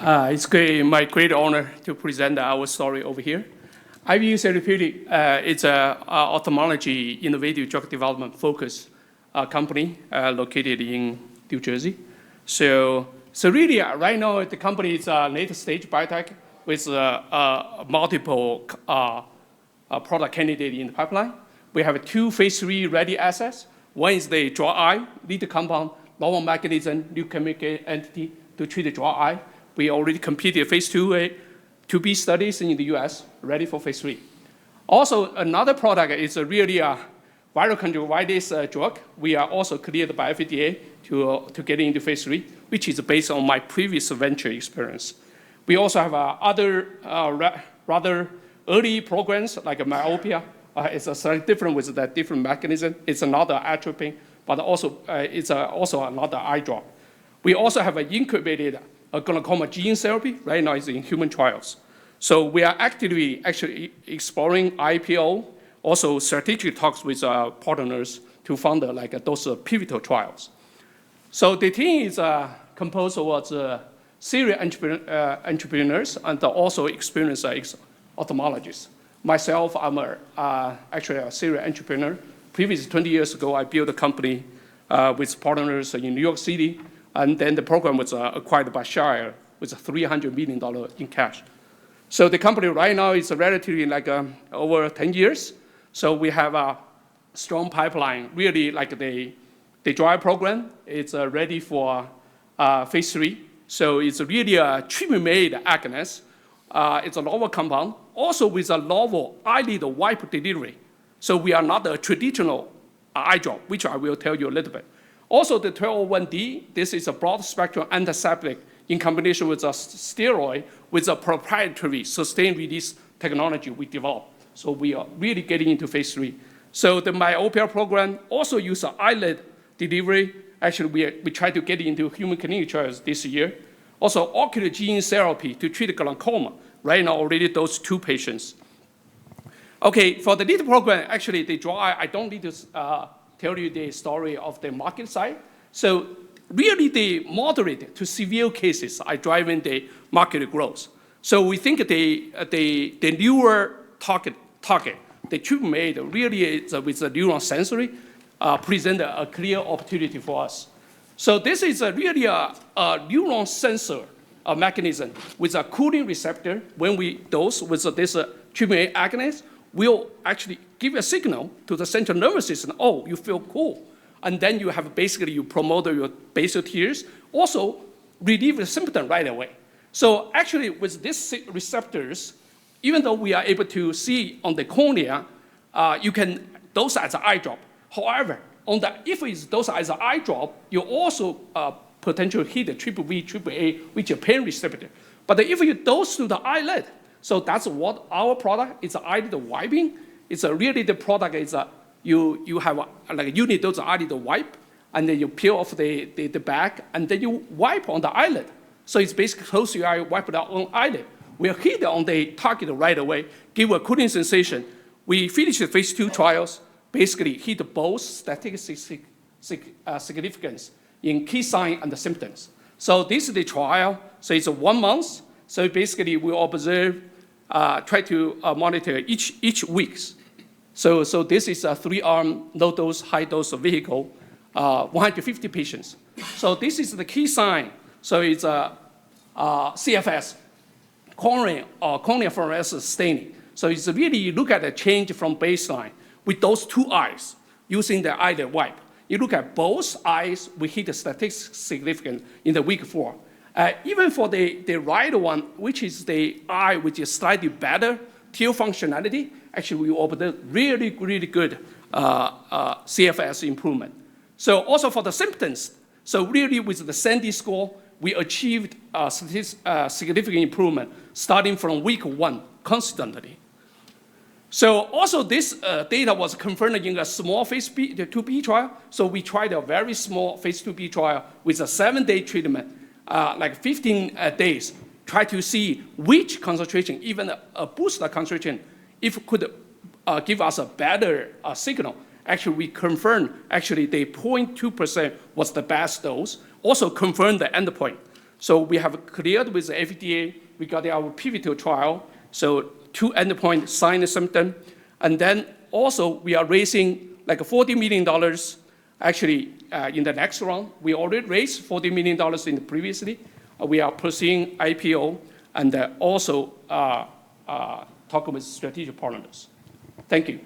It's my great honor to present our story over here. IVIEW Therapeutics is an ophthalmology innovative drug development focused company located in New Jersey. So really, right now, the company is a later stage biotech with multiple product candidates in the pipeline. We have 2 phase 3 ready assets. One is the dry eye, lead compound, novel mechanism, new chemical entity to treat the dry eye. We already completed phase 2B studies in the US, ready for phase 3. Also, another product is really a viral conjunctivitis drug. We are also cleared by FDA to get into phase 3, which is based on my previous venture experience. We also have other rather early programs like myopia. It's a slightly different with that different mechanism. It's another atropine, but also it's also another eye drop. We also have an incubated glaucoma gene therapy. Right now it's in human trials. So we are actively actually exploring IPO, also strategic talks with partners to fund those pivotal trials. So the team is composed of serial entrepreneurs and also experienced ophthalmologists. Myself, I'm actually a serial entrepreneur. Previously, 20 years ago, I built a company with partners in New York City, and then the program was acquired by Shire with $300 million in cash. So the company right now is relatively over 10 years. So we have a strong pipeline, really the dry program. It's ready for phase 3. So it's really a treatment-made agonist. It's a novel compound, also with a novel eyelid wipe delivery. So we are not a traditional eye drop, which I will tell you a little bit. Also, the 1201D, this is a broad-spectrum antiseptic in combination with a steroid with a proprietary sustained release technology we developed. So we are really getting into phase 3. So the myopia program also uses eyelid delivery. Actually, we try to get into human clinical trials this year. Also, ocular gene therapy to treat glaucoma. Right now, already those 2 patients. Okay, for the lead program, actually, the dry eye, I don't need to tell you the story of the market side. So really, the moderate to severe cases are driving the market growth. So we think the newer target, the treatment made really is with the neuron sensory, present a clear opportunity for us. So this is really a neuron sensor mechanism with a cooling receptor. When we dose with this treatment agonist, will actually give a signal to the central nervous system, oh, you feel cool. And then you have basically, you promote your basal tears, also relieve the symptom right away. So actually with these receptors, even though we are able to see on the cornea, you can dose as an eye drop. However, if it's dosed as an eye drop, you also potentially hit the AAA, which is a pain receptor. But if you dose to the eyelid, so that's what our product is, eyelid wiping. It's really the product is you have a unit dose eyelid wipe, and then you peel off the back, and then you wipe on the eyelid. So it's basically close your eye, wipe it out on eyelid. We hit on the target right away, give a cooling sensation. We finished the phase 2 trials, basically hit both statistical significance in key signs and the symptoms. So this is the trial. So it's 1 month. So basically we observe, try to monitor each week. So this is a 3-arm, low-dose, high-dose vehicle, 150 patients. So this is the key sign. So it's a CFS, corneal fluorescence staining. So it's really, you look at the change from baseline with those 2 eyes using the eyelid wipe. You look at both eyes, we hit the statistical significance in the week 4. Even for the right one, which is the eye, which is slightly better tear functionality, actually we observed really good CFS improvement. So also for the symptoms, so really with the Sandy score, we achieved significant improvement starting from week 1 constantly. So also this data was confirmed in a small phase 2B trial. So we tried a very small phase 2B trial with a 7-day treatment, 15 days, try to see which concentration, even a booster concentration, if it could give us a better signal. Actually, we confirmed actually the 0.2% was the best dose, also confirmed the endpoint. So we have cleared with the FDA regarding our pivotal trial. So 2 endpoints, sign and symptom. And then also we are raising like $40 million. Actually, in the next round, we already raised $40 million in the previously. We are pursuing IPO and also talking with strategic partners. Thank you.